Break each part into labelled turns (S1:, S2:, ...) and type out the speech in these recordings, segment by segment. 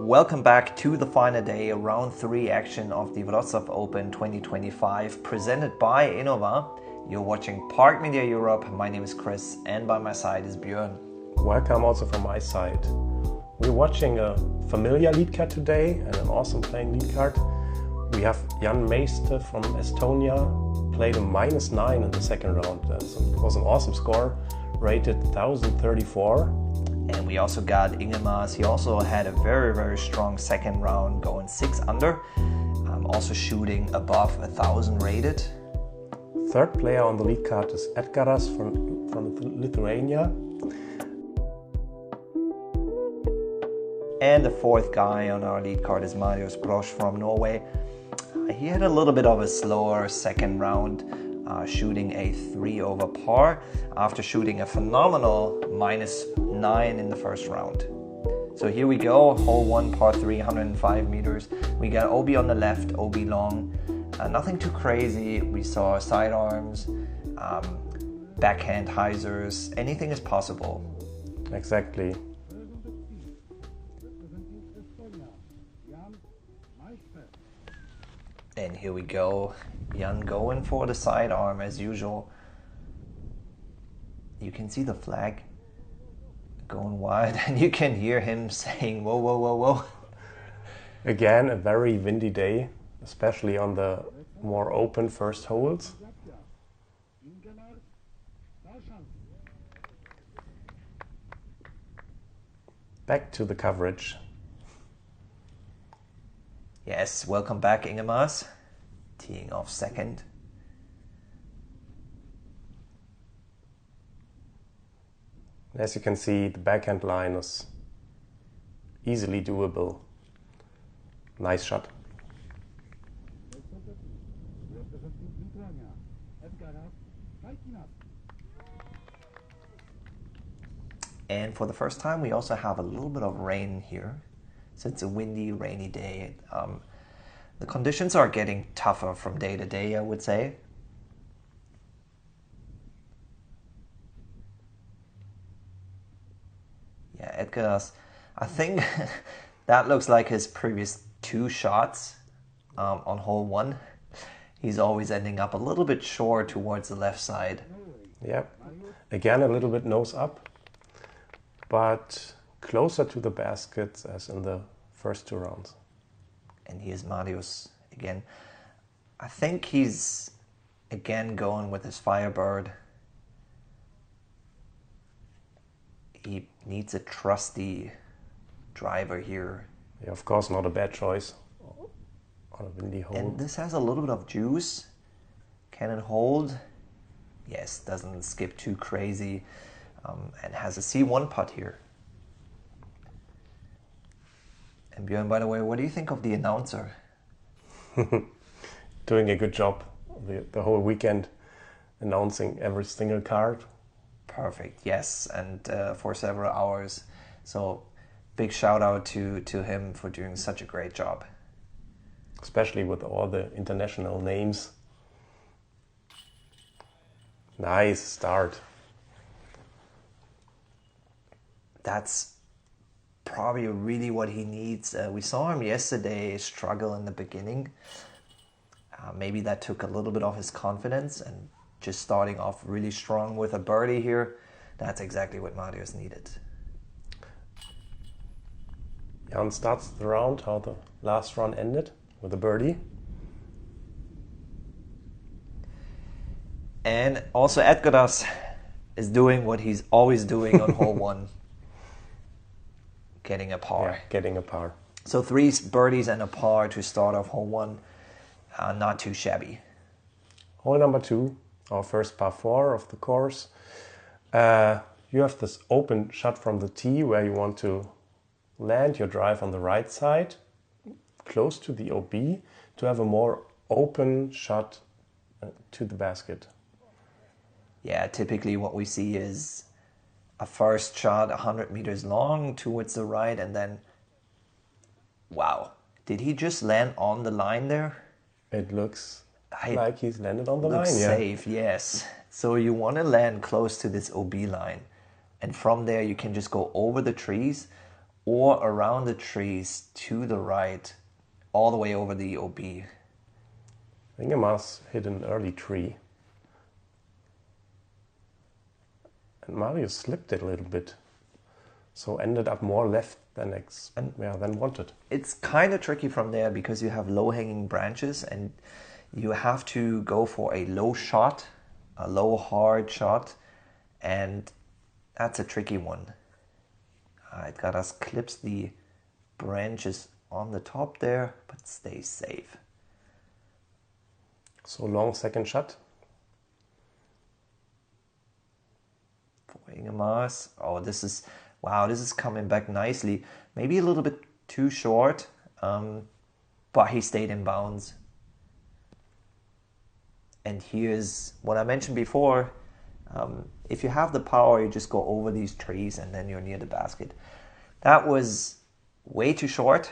S1: Welcome back to the final day, round 3 action of the Wrocław Open 2025 presented by Innova. You're watching PRKD Media Europe. My name is Chris and by my side is Björn.
S2: Welcome also from my side. We're watching a familiar lead card today and an awesome playing lead card. We have Jan Meiste from Estonia, played a -9 in the second round. So it was an awesome score, rated 1034.
S1: And we also got Ingemas. He also had a very strong second round, going 6 under, also shooting above 1000 rated.
S2: Third player on the lead card is Edgaras from Lithuania.
S1: And the fourth guy on our lead card is Marius Brosch from Norway. He had a little bit of a slower second round, shooting a 3 over par after shooting a phenomenal -9 in the first round. So here we go, hole 1, par 3, 105 meters. We got OB on the left, OB long. Nothing too crazy. We saw sidearms, backhand hyzers. Anything is possible.
S2: Exactly.
S1: And here we go, Jan going for the sidearm as usual. You can see the flag going wide and you can hear him saying, whoa, whoa, whoa, whoa.
S2: Again, a very windy day, especially on the more open first holes. Back to the coverage.
S1: Yes, welcome back, Ingemas. Teeing off second.
S2: As you can see, the backhand line is easily doable. Nice shot.
S1: And for the first time, we also have a little bit of rain here. So it's a windy, rainy day. The conditions are getting tougher from day to day, I would say. Yeah, Edgar's, I think that looks like his previous 2 shots on hole 1. He's always ending up a little bit short towards the left side.
S2: Yep. Again, a little bit nose up, but closer to the baskets as in the first 2 rounds.
S1: And here's Marius again. I think he's again going with his Firebird. He needs a trusty driver here.
S2: Yeah, of course, not a bad choice on a windy hole.
S1: And this has a little bit of juice. Can it hold? Yes, doesn't skip too crazy. And has a C1 putt here. And Björn, by the way, what do you think of the announcer?
S2: Doing a good job the whole weekend, announcing every single card.
S1: Perfect, yes, and for several hours. So big shout out to him for doing such a great job.
S2: Especially with all the international names. Nice start.
S1: That's probably really what he needs. We saw him yesterday struggle in the beginning. Maybe that took a little bit of his confidence, and just starting off really strong with a birdie here, that's exactly what Marius needed.
S2: Jan starts the round how the last round ended, with a birdie.
S1: And also Edgaras is doing what he's always doing on hole 1. Getting a par.
S2: Yeah, getting a par.
S1: So 3 birdies and a par to start off hole 1. Not too shabby.
S2: Hole number 2, our first par 4 of the course. You have this open shot from the tee where you want to land your drive on the right side, close to the OB, to have a more open shot to the basket.
S1: Yeah, typically what we see is a first shot 100 meters long towards the right, and then, wow, did he just land on the line there?
S2: It looks like he's landed on the line,
S1: looks
S2: yeah.
S1: safe, yes. So you want to land close to this OB line, and from there you can just go over the trees, or around the trees to the right, all the way over the OB.
S2: Ingemar's hit an early tree. And Mario slipped it a little bit. So ended up more left than than wanted.
S1: It's kind of tricky from there because you have low-hanging branches and you have to go for a low shot, a low hard shot, and that's a tricky one. It got us clips the branches on the top there, but stay safe.
S2: So long second shot.
S1: For Ingemar's. Oh, this is coming back nicely. Maybe a little bit too short, but he stayed in bounds. And here's what I mentioned before. If you have the power, you just go over these trees and then you're near the basket. That was way too short.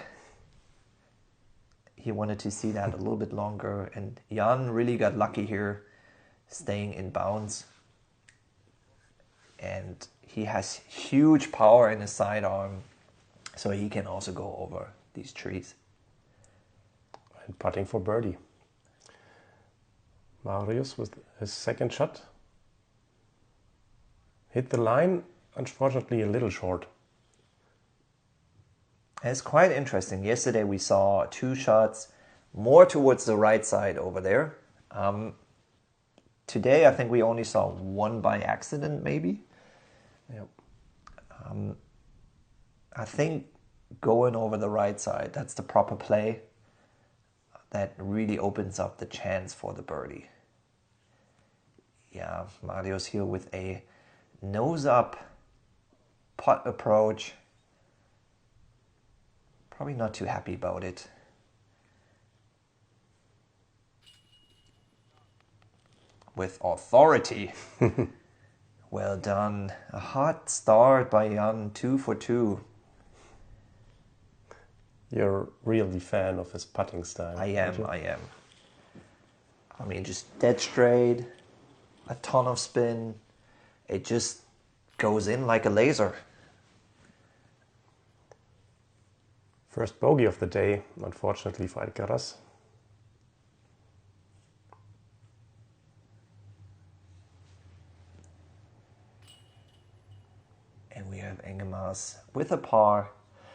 S1: He wanted to see that a little bit longer. And Jan really got lucky here, staying in bounds. And he has huge power in his sidearm, so he can also go over these trees.
S2: And putting for birdie. Marius with his second shot. Hit the line, unfortunately a little short.
S1: And it's quite interesting. Yesterday we saw two shots more towards the right side over there. Today I think we only saw one by accident maybe.
S2: Yep.
S1: I think going over the right side, that's the proper play. That really opens up the chance for the birdie. Yeah, Mario's here with a nose up putt approach. Probably not too happy about it. With authority. Well done. A hot start by Jan, 2 for 2.
S2: You're really fan of his putting style.
S1: I am. I mean, just dead straight, a ton of spin. It just goes in like a laser.
S2: First bogey of the day, unfortunately for Alcaraz.
S1: And we have Ingemar's with a par.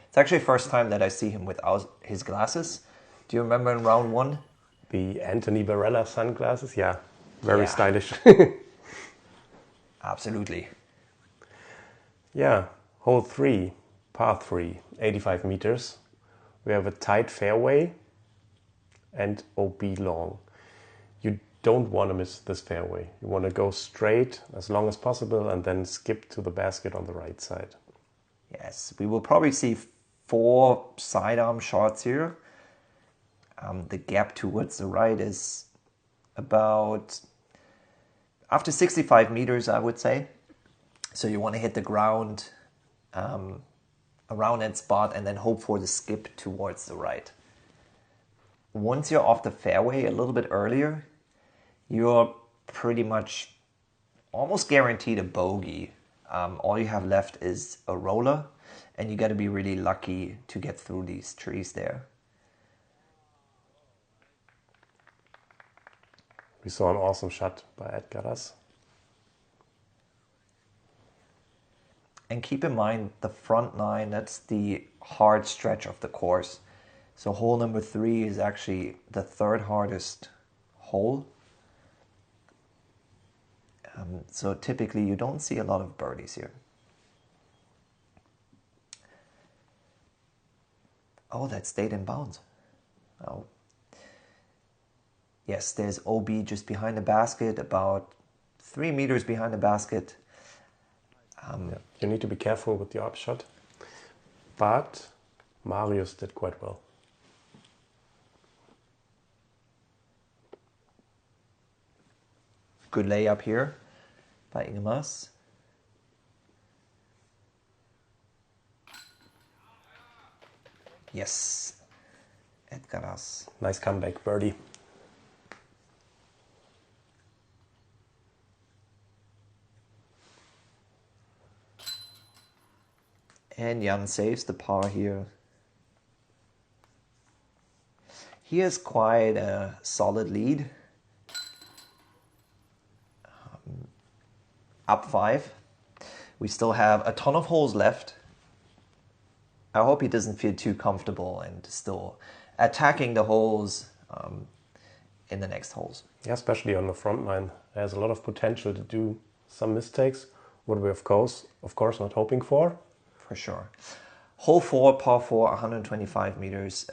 S1: It's actually the first time that I see him without his glasses. Do you remember in round 1?
S2: The Anthony Barella sunglasses, yeah, very stylish.
S1: Absolutely.
S2: Yeah, hole 3, par 3, 85 meters. We have a tight fairway and OB long. You don't want to miss this fairway. You want to go straight as long as possible and then skip to the basket on the right side.
S1: Yes, we will probably see 4 sidearm shots here. The gap towards the right is about after 65 meters, I would say. So you want to hit the ground around that spot and then hope for the skip towards the right. Once you're off the fairway a little bit earlier, you're pretty much almost guaranteed a bogey. All you have left is a roller, and you got to be really lucky to get through these trees there.
S2: We saw an awesome shot by Alcaraz.
S1: And keep in mind the front 9, that's the hard stretch of the course. So hole number 3 is actually the 3rd hardest hole. So typically you don't see a lot of birdies here. Oh, that stayed in bounds. Oh. Yes, there's OB just behind the basket, about 3 meters behind the basket.
S2: Yeah. You need to be careful with the upshot, but Marius did quite well.
S1: Good layup here by Ingemar's. Yes, Alcaraz.
S2: Nice comeback birdie.
S1: And Jan saves the par here. He has quite a solid lead. Up 5. We still have a ton of holes left. I hope he doesn't feel too comfortable and still attacking the holes in the next holes.
S2: Yeah, especially on the front nine. There's a lot of potential to do some mistakes, what we of course not hoping for.
S1: For sure. Hole 4, par 4, 125 meters.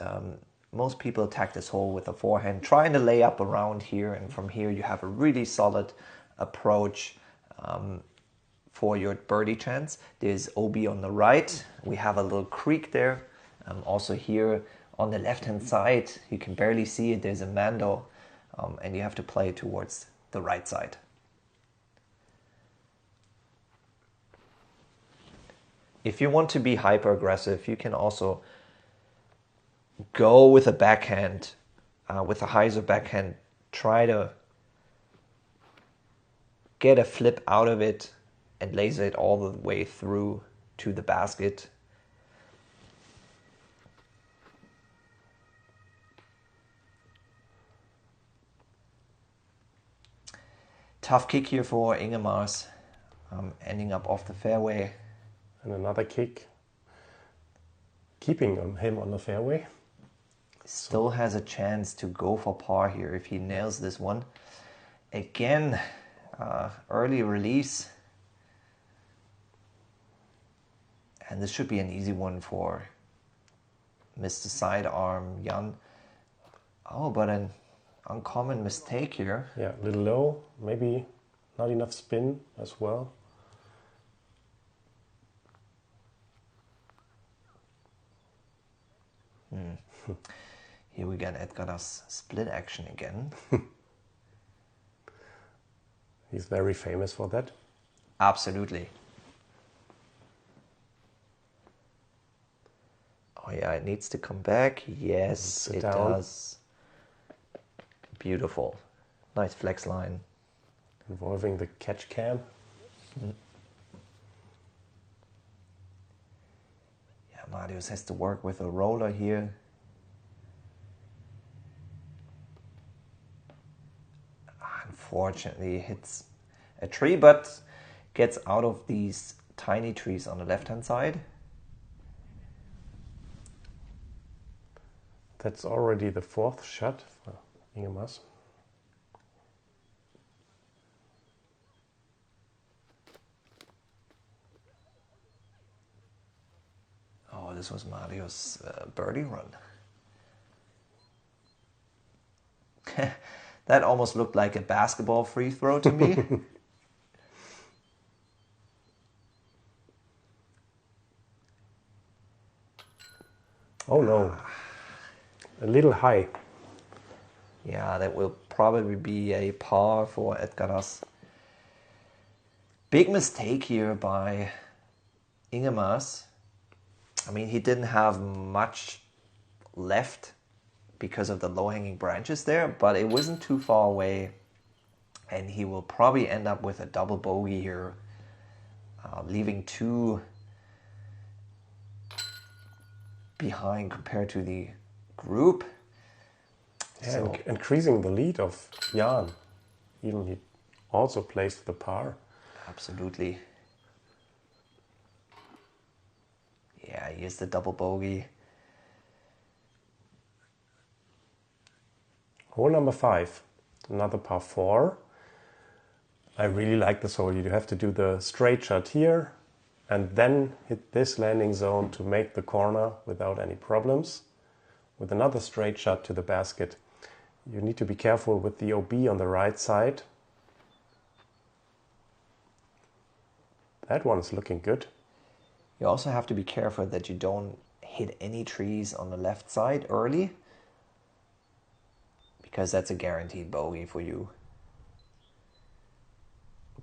S1: Most people attack this hole with a forehand, trying to lay up around here, and from here you have a really solid approach for your birdie chance. There's OB on the right. We have a little creek there. Also here on the left-hand side, you can barely see it. There's a mando, and you have to play towards the right side. If you want to be hyper aggressive, you can also go with a backhand, with a hyzer backhand. Try to get a flip out of it and laser it all the way through to the basket. Tough kick here for Ingemars, ending up off the fairway.
S2: And another kick, keeping him on the fairway.
S1: Still has a chance to go for par here if he nails this one. Again, early release. And this should be an easy one for Mr. Sidearm Jan. Oh, but an uncommon mistake here.
S2: Yeah, a little low, maybe not enough spin as well.
S1: Here we get Edgar's split action again.
S2: He's very famous for that.
S1: Absolutely. Oh yeah, it needs to come back. Yes, it does. Beautiful. Nice flex line.
S2: Involving the catch cam.
S1: Yeah, Marius has to work with a roller here. Unfortunately, hits a tree, but gets out of these tiny trees on the left-hand side.
S2: That's already the 4th shot for Ingemars.
S1: Oh, this was Marius' birdie run. That almost looked like a basketball free throw to me.
S2: Oh no, a little high.
S1: Yeah, that will probably be a par for Edgaras. Big mistake here by Ingemars. I mean, he didn't have much left because of the low-hanging branches there, but it wasn't too far away, and he will probably end up with a double bogey here, leaving 2 behind compared to the group.
S2: Yeah,
S1: So,
S2: increasing the lead of Jan. Even he also plays the par.
S1: absolutely. Yeah, here's the double bogey.
S2: Hole number 5, another par 4. I really like this hole. You have to do the straight shot here and then hit this landing zone to make the corner without any problems. With another straight shot to the basket. You need to be careful with the OB on the right side. That one is looking good.
S1: You also have to be careful that you don't hit any trees on the left side early, because that's a guaranteed bogey for you.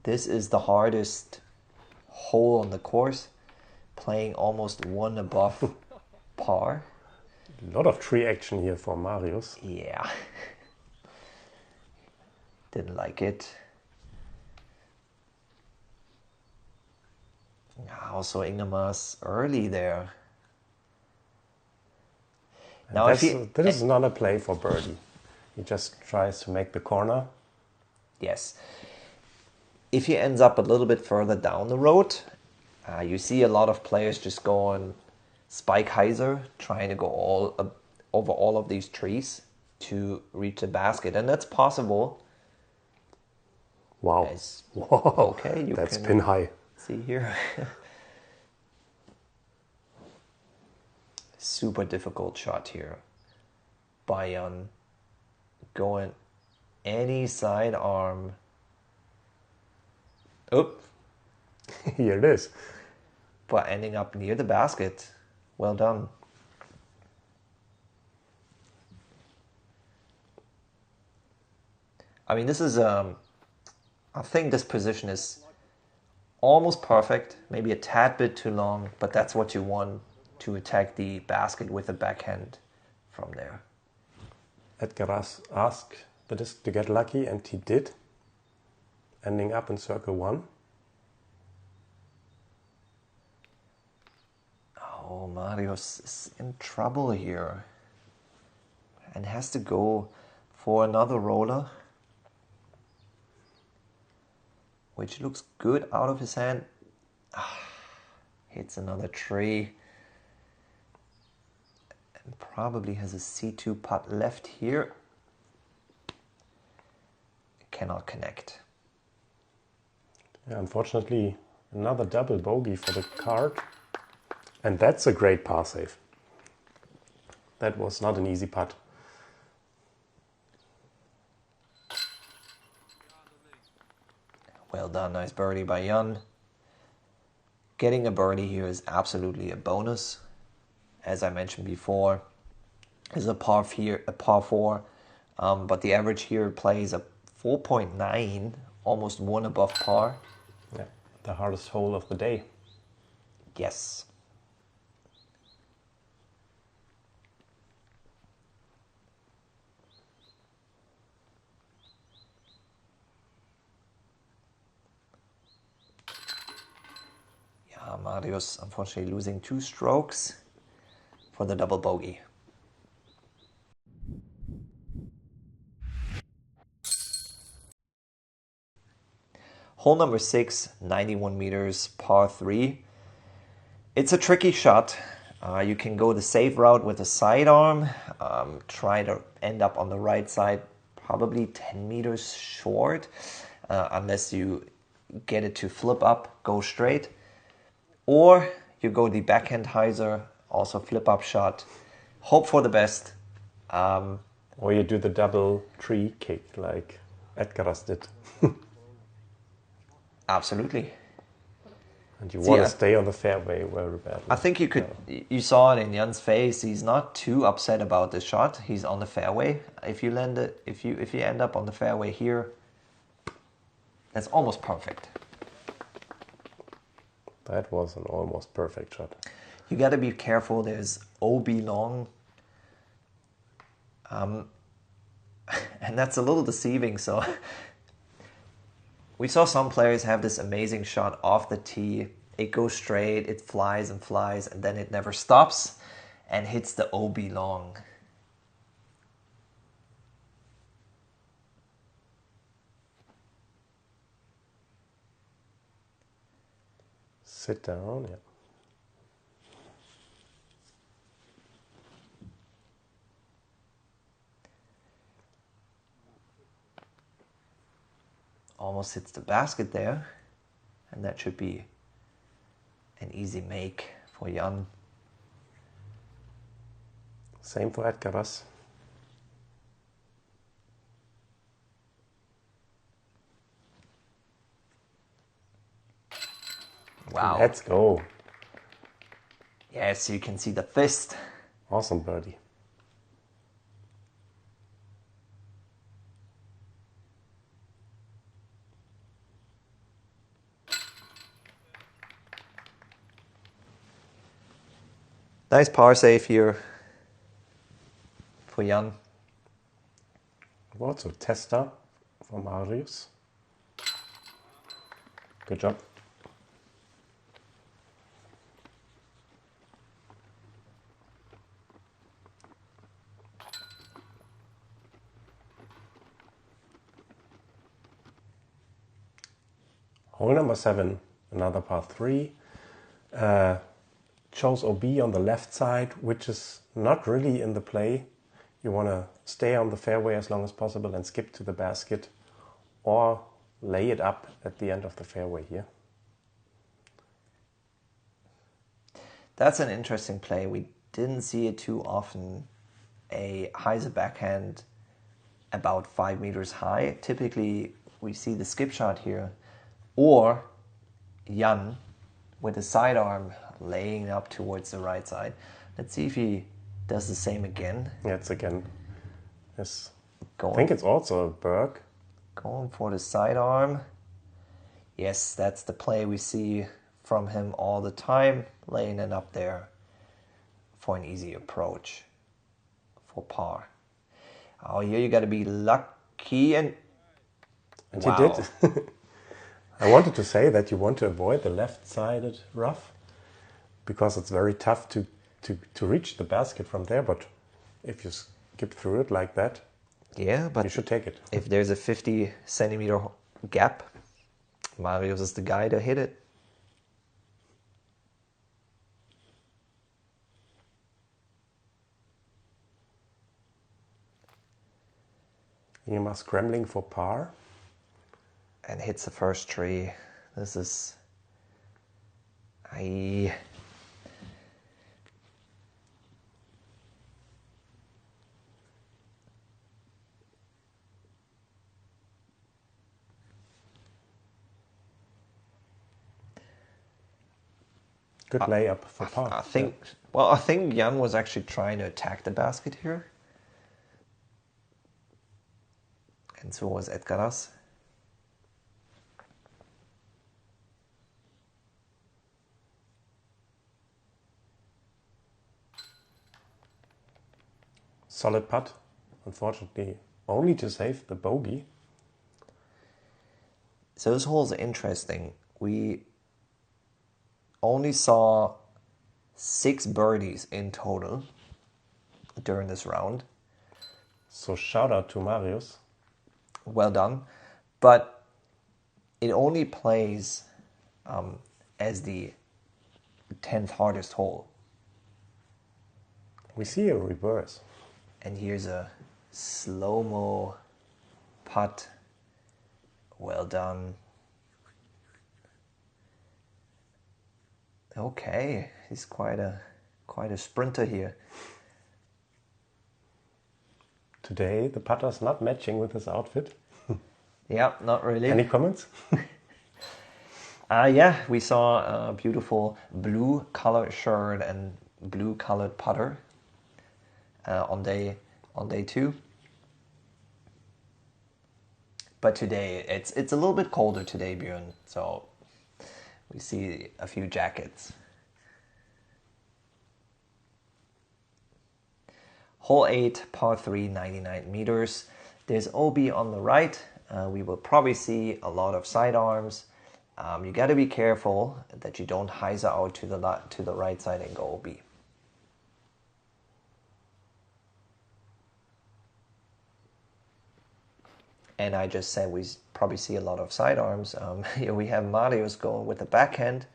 S1: This is the hardest hole on the course, playing almost 1 above par.
S2: A lot of tree action here for Marius.
S1: Yeah. Didn't like it. Also Ingmar's early there.
S2: And
S1: Now
S2: this is not a play for birdie. He just tries to make the corner.
S1: Yes. If he ends up a little bit further down the road, you see a lot of players just going spike hyzer, trying to go over all of these trees to reach the basket, and that's possible.
S2: Wow. Whoa.
S1: Okay, you
S2: that's
S1: can
S2: pin high.
S1: See here. Super difficult shot here by Jan. Going any side arm. Oop.
S2: Here it is.
S1: But ending up near the basket. Well done. I mean, this is, I think this position is almost perfect, maybe a tad bit too long, but that's what you want to attack the basket with a backhand from there.
S2: Edgar asked the disc to get lucky, and he did, ending up in circle 1.
S1: Oh, Marius is in trouble here and has to go for another roller, which looks good out of his hand. Hits another tree and probably has a C2 putt left here. Cannot connect.
S2: Yeah, unfortunately, another double bogey for the card. And that's a great par save. That was not an easy putt.
S1: Well done, nice birdie by Jan. Getting a birdie here is absolutely a bonus. As I mentioned before, is a par 4, but the average here plays a 4.9, almost 1 above par.
S2: Yeah, the hardest hole of the day.
S1: Yes. Marius unfortunately losing 2 strokes for the double bogey. Hole number 6, 91 meters, par 3. It's a tricky shot. You can go the safe route with a sidearm, try to end up on the right side, probably 10 meters short, unless you get it to flip up, go straight. Or you go the backhand hyzer, also flip up shot, hope for the best.
S2: Or you do the double tree kick like Edgaras did.
S1: Absolutely.
S2: And you want to stay on the fairway very badly.
S1: I think you saw it in Jan's face. He's not too upset about the shot. He's on the fairway. If you end up on the fairway here, that's almost perfect.
S2: That was an almost perfect shot.
S1: You got to be careful. There's OB long. And that's a little deceiving. So we saw some players have this amazing shot off the tee. It goes straight, it flies and flies, and then it never stops and hits the OB long.
S2: Sit down, yeah.
S1: Almost hits the basket there, and that should be an easy make for Jan.
S2: Same for Edgaras.
S1: Wow.
S2: Let's go.
S1: Yes, you can see the fist.
S2: Awesome birdie.
S1: Nice par save here for Jan.
S2: Also tester for Marius. Good job. Hole number 7, another par 3. Chose OB on the left side, which is not really in the play. You want to stay on the fairway as long as possible and skip to the basket, or lay it up at the end of the fairway here.
S1: That's an interesting play. We didn't see it too often. A hyzer backhand about 5 meters high. Typically, we see the skip shot here, or Jan with the sidearm laying up towards the right side. Let's see if he does the same again.
S2: Yeah, it's again. Yes. I think it's also a Berg.
S1: Going for the sidearm. Yes, that's the play we see from him all the time, laying it up there for an easy approach for par. Oh, here you got to be lucky and wow.
S2: You did. I wanted to say that you want to avoid the left-sided rough because it's very tough to reach the basket from there, but if you skip through it like that,
S1: yeah, but
S2: you should take it.
S1: If there's a 50 centimeter gap, Marius is the guy to hit it.
S2: Innova scrambling for par.
S1: And hits the first tree. This is...
S2: Good layup for par.
S1: I think Jan was actually trying to attack the basket here. And so was Edgaras.
S2: Solid putt, unfortunately, only to save the bogey.
S1: So this hole's interesting. We only saw 6 birdies in total during this round.
S2: So shout out to Marius.
S1: Well done. But it only plays as the 10th hardest hole.
S2: We see a reverse.
S1: And here's a slow-mo putt. Well done. Okay, he's quite a sprinter here.
S2: Today the putter's not matching with his outfit.
S1: Yeah, not really.
S2: Any comments?
S1: Yeah, we saw a beautiful blue colored shirt and blue colored putter on day 2. But today it's a little bit colder today, Björn, so we see a few jackets. Hole 8, par 3, 99 meters. There's OB on the right. We will probably see a lot of sidearms. You got to be careful that you don't hyzer out to the right side and go OB. And I just said we probably see a lot of sidearms. Here we have Marius going with the backhand.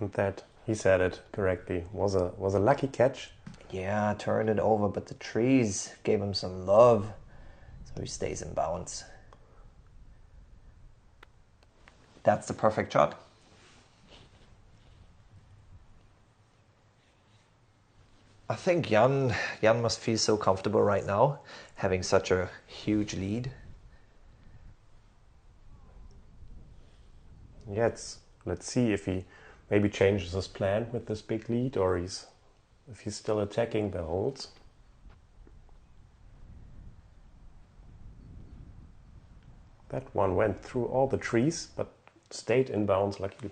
S2: And that, he said it correctly, was a lucky catch.
S1: Yeah, turned it over, but the trees gave him some love, so he stays in bounds. That's the perfect shot. I think Jan must feel so comfortable right now, having such a huge lead.
S2: Yeah, let's see if he maybe changes his plan with this big lead, or if he's still attacking the holes. That one went through all the trees, but stayed in bounds luckily.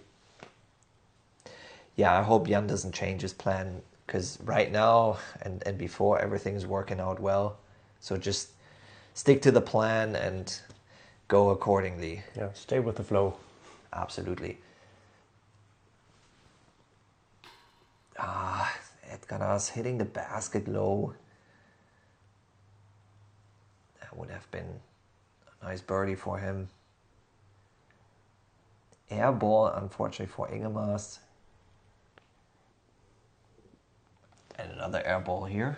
S1: Yeah, I hope Jan doesn't change his plan, because right now and before everything's working out well. So just stick to the plan and go accordingly.
S2: Yeah, stay with the flow.
S1: Absolutely. Edgaras hitting the basket low. That would have been a nice birdie for him. Air ball, unfortunately for Ingemars. And another air ball here.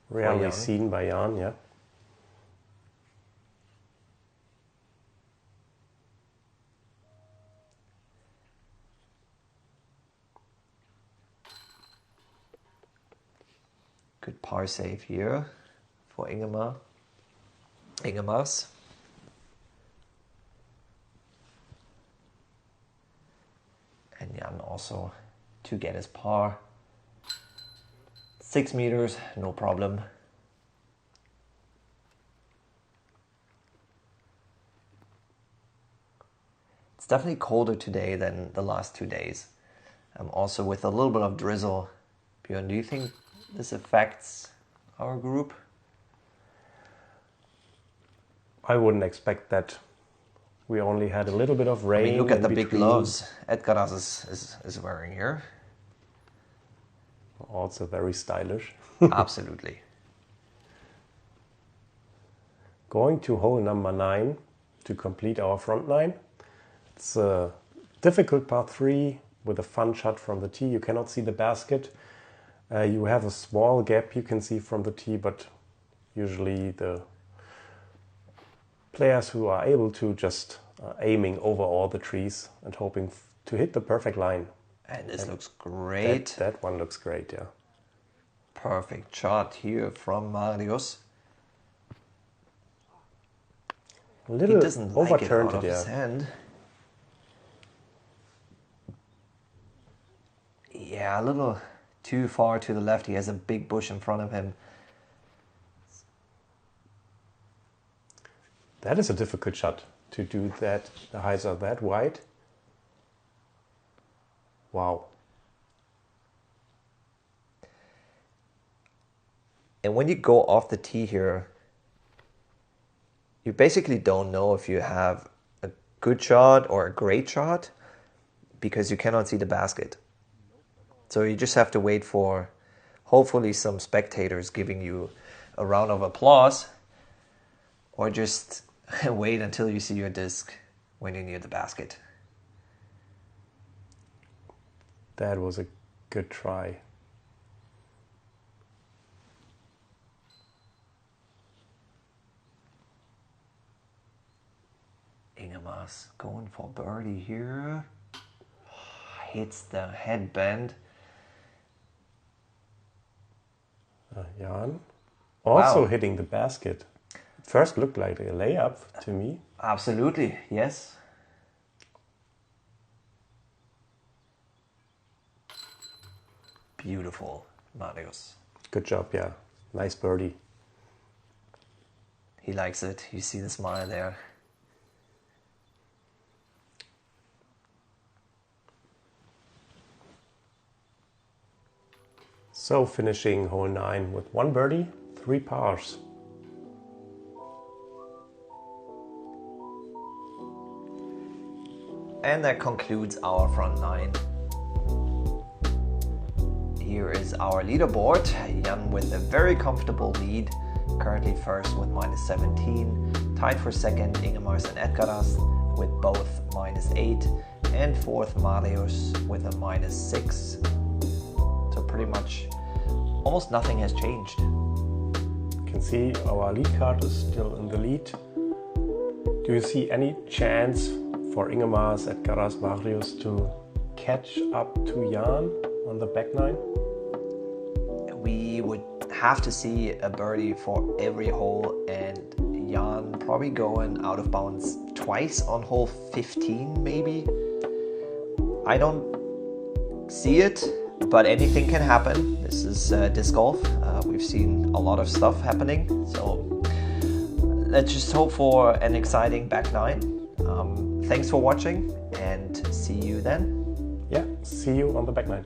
S2: Rarely seen by Jan, yeah.
S1: Good par save here for Ingemars. And Jan also to get his par. 6 meters, no problem. It's definitely colder today than the last 2 days. Also with a little bit of drizzle. Björn, do you think this affects our group?
S2: I wouldn't expect that. We only had a little bit of rain.
S1: I mean, look at the big
S2: between.
S1: gloves Edgaras is wearing here.
S2: Also very stylish.
S1: Absolutely.
S2: Going to hole number 9 to complete our front 9. It's a difficult par 3 with a fun shot from the tee. You cannot see the basket. You have a small gap you can see from the tee, but usually the players who are able to just aiming over all the trees and hoping to hit the perfect line.
S1: And this looks great.
S2: That one looks great, yeah.
S1: Perfect shot here from Marius.
S2: A little
S1: he doesn't like it
S2: overturned
S1: out of
S2: it,
S1: his
S2: yeah.
S1: hand. Yeah, a little too far to the left. He has a big bush in front of him.
S2: That is a difficult shot to do that. The highs are that wide. Wow.
S1: And when you go off the tee here, you basically don't know if you have a good shot or a great shot because you cannot see the basket. So you just have to wait for hopefully some spectators giving you a round of applause, or just wait until you see your disc when you're near the basket.
S2: That was a good try.
S1: Ingemars going for birdie here. Hits the headband.
S2: Jan also
S1: Wow.
S2: hitting the basket. First looked like a layup to me.
S1: Absolutely, yes. Beautiful, Marius.
S2: Good job, yeah. Nice birdie.
S1: He likes it. You see the smile there.
S2: So finishing hole 9 with 1 birdie, 3 pars.
S1: And that concludes our front 9. Here is our leaderboard. Jan with a very comfortable lead, currently first with -17. Tied for second, Ingemars and Edgaras with both -8. And fourth, Marius with a -6. So pretty much almost nothing has changed.
S2: You can see our lead card is still in the lead. Do you see any chance for Ingemars, Edgaras, Marius to catch up to Jan on the back 9?
S1: We would have to see a birdie for every hole, and Jan probably going out of bounds twice on hole 15 maybe. I don't see it, but anything can happen. This is disc golf. We've seen a lot of stuff happening, so let's just hope for an exciting back 9. Thanks for watching, and see you then.
S2: Yeah, see you on the back 9.